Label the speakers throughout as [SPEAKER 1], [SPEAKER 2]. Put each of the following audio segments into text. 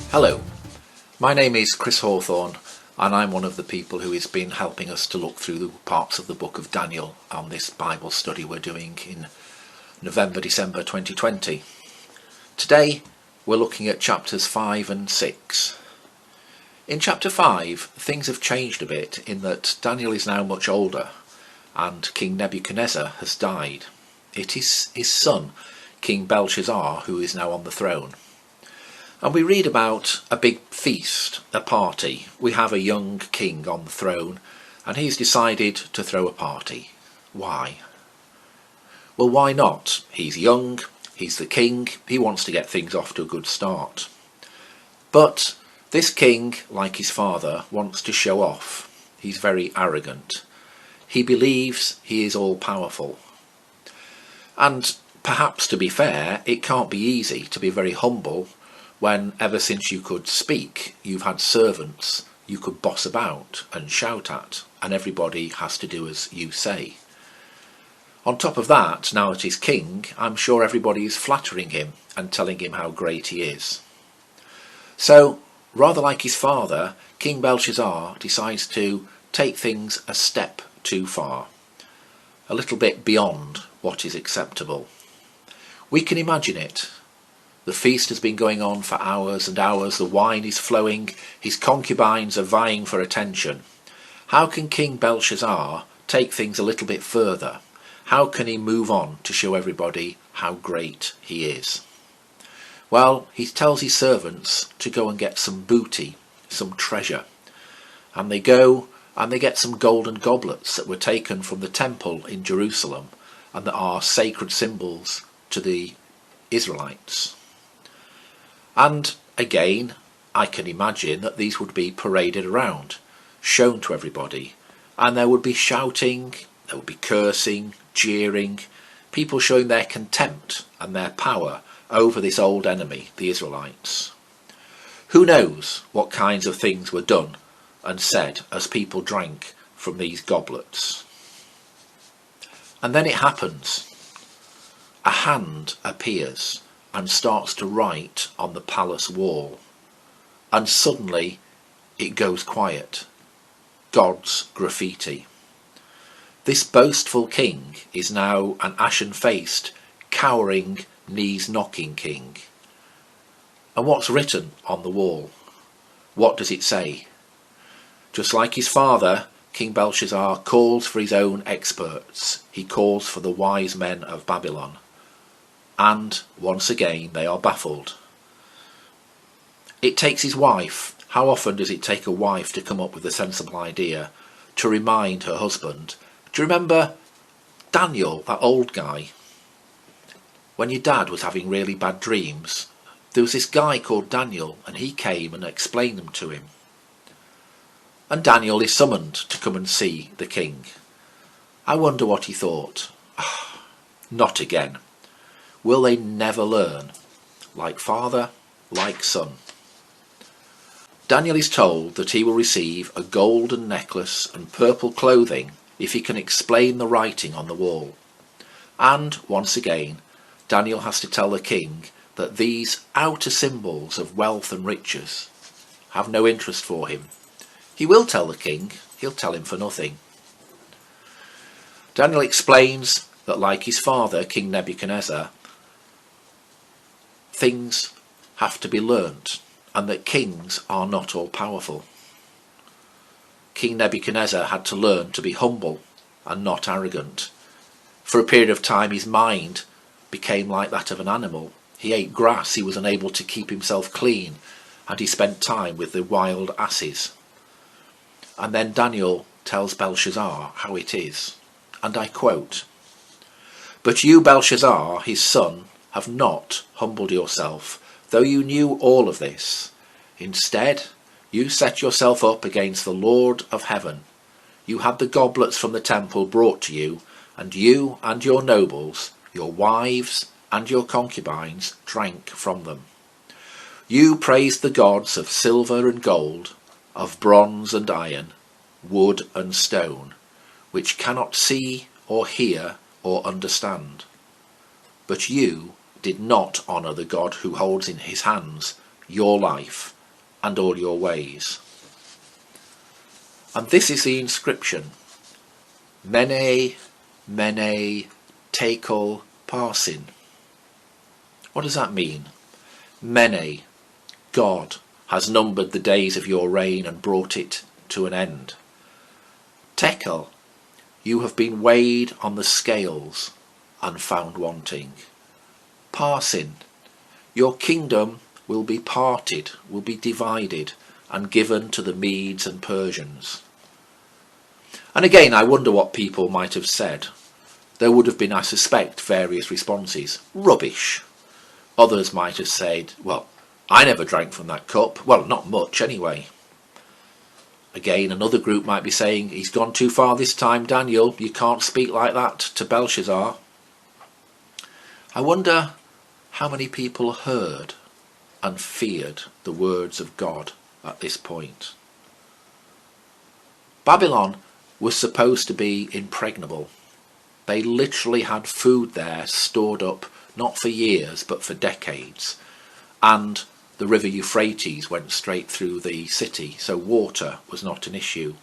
[SPEAKER 1] Hello, my name is Chris Hawthorne and I'm one of the people who has been helping us to look through the parts of the book of Daniel on this Bible study we're doing in November-December 2020. Today we're looking at chapters 5 and 6. In chapter 5 things have changed a bit in that Daniel is now much older and King Nebuchadnezzar has died. It is his son, King Belshazzar, who is now on the throne. And we read about a big feast, a party. We have a young king on the throne and he's decided to throw a party. Why? Well, why not? He's young, he's the king, he wants to get things off to a good start. But this king, like his father, wants to show off. He's very arrogant. He believes he is all-powerful. And perhaps, to be fair, it can't be easy to be very humble when, ever since you could speak, you've had servants you could boss about and shout at, and everybody has to do as you say. On top of that, now that he's king, I'm sure everybody is flattering him and telling him how great he is. So, rather like his father, King Belshazzar decides to take things a step too far, a little bit beyond what is acceptable. We can imagine it. The feast has been going on for hours and hours, the wine is flowing, his concubines are vying for attention. How can King Belshazzar take things a little bit further? How can he move on to show everybody how great he is? Well, he tells his servants to go and get some booty, some treasure. And they go and they get some golden goblets that were taken from the temple in Jerusalem and that are sacred symbols to the Israelites. And again, I can imagine that these would be paraded around, shown to everybody, and there would be shouting, there would be cursing, jeering, people showing their contempt and their power over this old enemy, the Israelites. Who knows what kinds of things were done and said as people drank from these goblets. And then it happens. A hand appears and starts to write on the palace wall, and suddenly it goes quiet. God's graffiti. This boastful king is now an ashen-faced, cowering, knees-knocking king. And what's written on the wall? What does it say? Just like his father, King Belshazzar calls for his own experts. He calls for the wise men of Babylon. And once again they are baffled. It takes his wife. How often does it take a wife to come up with a sensible idea to remind her husband? Do you remember Daniel, that old guy? When your dad was having really bad dreams, there was this guy called Daniel and he came and explained them to him. And Daniel is summoned to come and see the king. I wonder what he thought. Not again. Will they never learn? Like father, like son. Daniel is told that he will receive a golden necklace and purple clothing if he can explain the writing on the wall. And, once again, Daniel has to tell the king that these outer symbols of wealth and riches have no interest for him. He will tell the king, he'll tell him for nothing. Daniel explains that, like his father, King Nebuchadnezzar, things have to be learnt, and that kings are not all powerful. King Nebuchadnezzar had to learn to be humble and not arrogant. For a period of time his mind became like that of an animal. He ate grass, he was unable to keep himself clean, and he spent time with the wild asses. And then Daniel tells Belshazzar how it is, and I quote, "But you, Belshazzar, his son, have not humbled yourself, though you knew all of this. Instead, you set yourself up against the Lord of heaven. You had the goblets from the temple brought to you and your nobles, your wives and your concubines drank from them. You praised the gods of silver and gold, of bronze and iron, wood and stone, which cannot see or hear or understand. But you did not honour the God who holds in his hands your life and all your ways. And this is the inscription: Mene, Mene, Tekel, Parsin. What does that mean? Mene, God has numbered the days of your reign and brought it to an end. Tekel, you have been weighed on the scales and found wanting. Parsin, your kingdom will be parted, will be divided and given to the Medes and Persians. And again, I wonder what people might have said. There would have been, I suspect, various responses. Rubbish. Others might have said, well, I never drank from that cup. Well, not much anyway. Again, another group might be saying, he's gone too far this time, Daniel. You can't speak like that to Belshazzar. I wonder how many people heard and feared the words of God at this point. Babylon was supposed to be impregnable. They literally had food there stored up, not for years, but for decades. And the river Euphrates went straight through the city, so water was not an issue.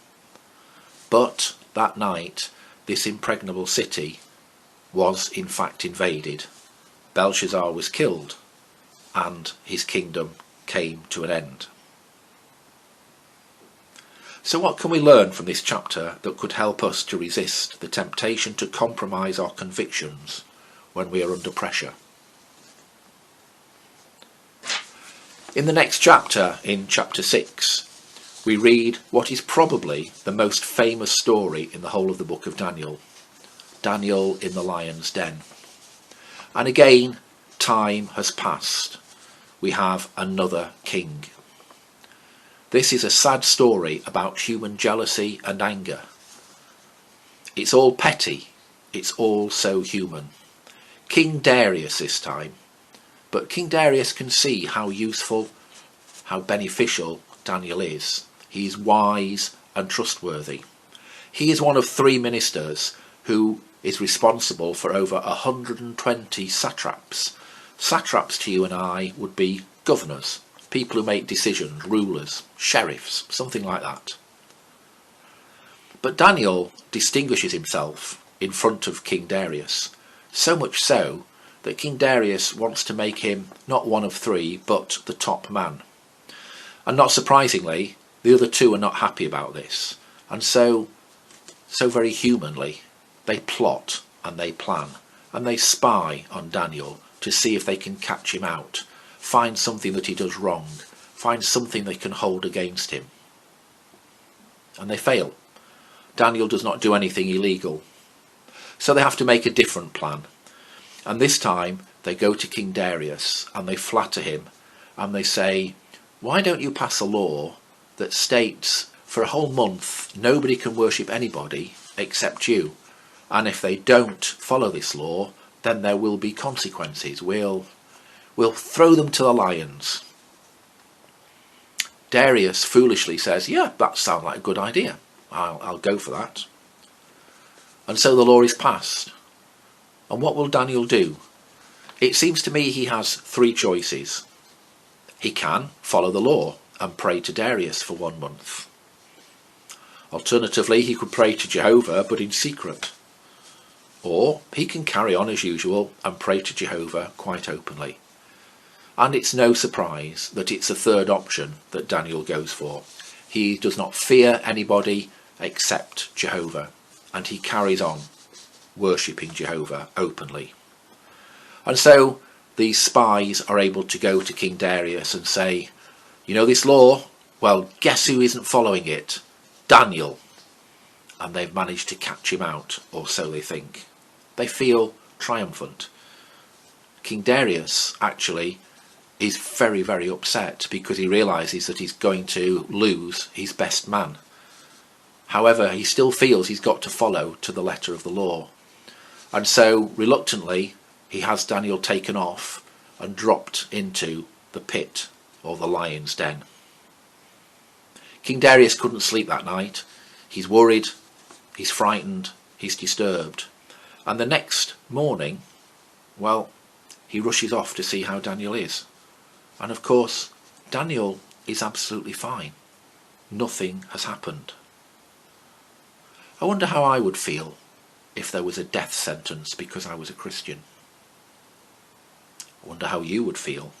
[SPEAKER 1] But that night, this impregnable city was in fact invaded. Belshazzar was killed, and his kingdom came to an end. So what can we learn from this chapter that could help us to resist the temptation to compromise our convictions when we are under pressure? In the next chapter, in chapter 6, we read what is probably the most famous story in the whole of the book of Daniel. Daniel in the lion's den. And again, time has passed. We have another king. This is a sad story about human jealousy and anger. It's all petty. It's all so human. King Darius this time. But King Darius can see how useful, how beneficial Daniel is. He is wise and trustworthy. He is one of 3 ministers who is responsible for over 120 satraps. Satraps to you and I would be governors, people who make decisions, rulers, sheriffs, something like that. But Daniel distinguishes himself in front of King Darius, so much so that King Darius wants to make him not one of 3, but the top man. And not surprisingly, the other 2 are not happy about this. And so very humanly, they plot and they plan and they spy on Daniel to see if they can catch him out, find something that he does wrong, find something they can hold against him. And they fail. Daniel does not do anything illegal. So they have to make a different plan. And this time they go to King Darius and they flatter him and they say, why don't you pass a law that states for a whole month nobody can worship anybody except you? And if they don't follow this law, then there will be consequences. We'll throw them to the lions. Darius foolishly says, yeah, that sounds like a good idea. I'll go for that. And so the law is passed. And what will Daniel do? It seems to me he has 3 choices. He can follow the law and pray to Darius for 1 month. Alternatively, he could pray to Jehovah, but in secret. Or he can carry on as usual and pray to Jehovah quite openly. And it's no surprise that it's the 3rd option that Daniel goes for. He does not fear anybody except Jehovah, and he carries on worshipping Jehovah openly. And so these spies are able to go to King Darius and say, you know this law? Well, guess who isn't following it? Daniel. And they've managed to catch him out, or so they think. They feel triumphant. King Darius actually is very, very upset because he realises that he's going to lose his best man. However, he still feels he's got to follow to the letter of the law. And so, reluctantly, he has Daniel taken off and dropped into the pit or the lion's den. King Darius couldn't sleep that night. He's worried, he's frightened, he's disturbed. And the next morning, well, he rushes off to see how Daniel is. And of course, Daniel is absolutely fine. Nothing has happened. I wonder how I would feel if there was a death sentence because I was a Christian. I wonder how you would feel.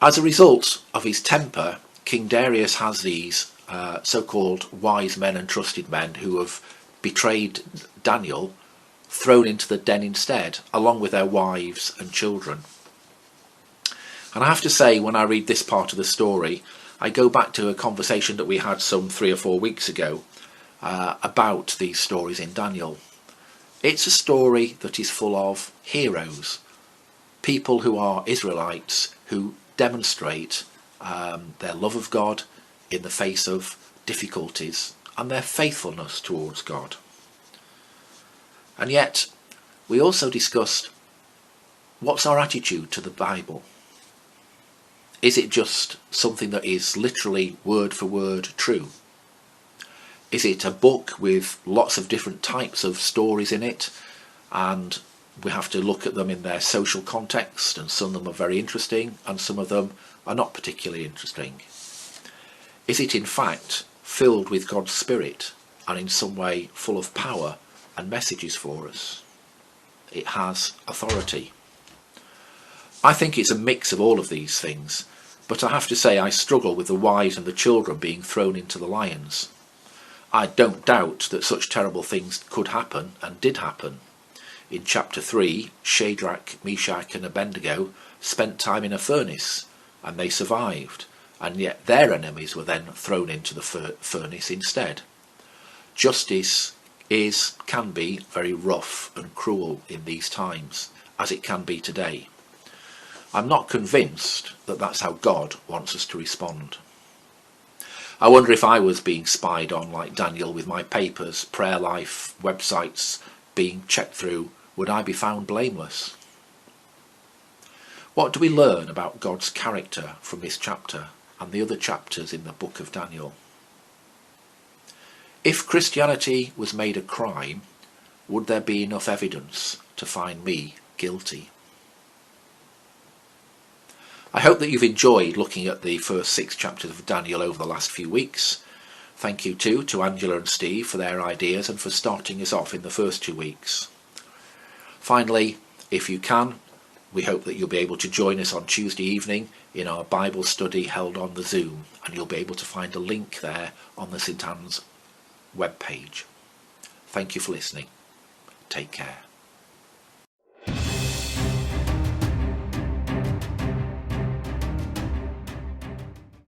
[SPEAKER 1] As a result of his temper, King Darius has these so-called wise men and trusted men who have betrayed Daniel thrown into the den instead, along with their wives and children. And I have to say, when I read this part of the story, I go back to a conversation that we had some 3 or 4 weeks ago about these stories in Daniel. It's a story that is full of heroes, people who are Israelites who demonstrate their love of God in the face of difficulties and their faithfulness towards God. And yet, we also discussed, what's our attitude to the Bible? Is it just something that is literally word for word true? Is it a book with lots of different types of stories in it, and we have to look at them in their social context, and some of them are very interesting and some of them are not particularly interesting? Is it in fact filled with God's Spirit and in some way full of power and messages for us? It has authority. I think it's a mix of all of these things, but I have to say I struggle with the wives and the children being thrown into the lions. I don't doubt that such terrible things could happen and did happen. In chapter 3, Shadrach, Meshach and Abednego spent time in a furnace and they survived, and yet their enemies were then thrown into the furnace instead. Justice can be very rough and cruel in these times, as it can be today. I'm not convinced that that's how God wants us to respond. I wonder if I was being spied on like Daniel, with my papers, prayer life, websites being checked through, would I be found blameless? What do we learn about God's character from this chapter and the other chapters in the book of Daniel? If Christianity was made a crime, would there be enough evidence to find me guilty? I hope that you've enjoyed looking at the first 6 chapters of Daniel over the last few weeks. Thank you too to Angela and Steve for their ideas and for starting us off in the first 2 weeks. Finally, if you can, we hope that you'll be able to join us on Tuesday evening in our Bible study held on the Zoom, and you'll be able to find a link there on the St.Anne's webpage. Thank you for listening. Take care.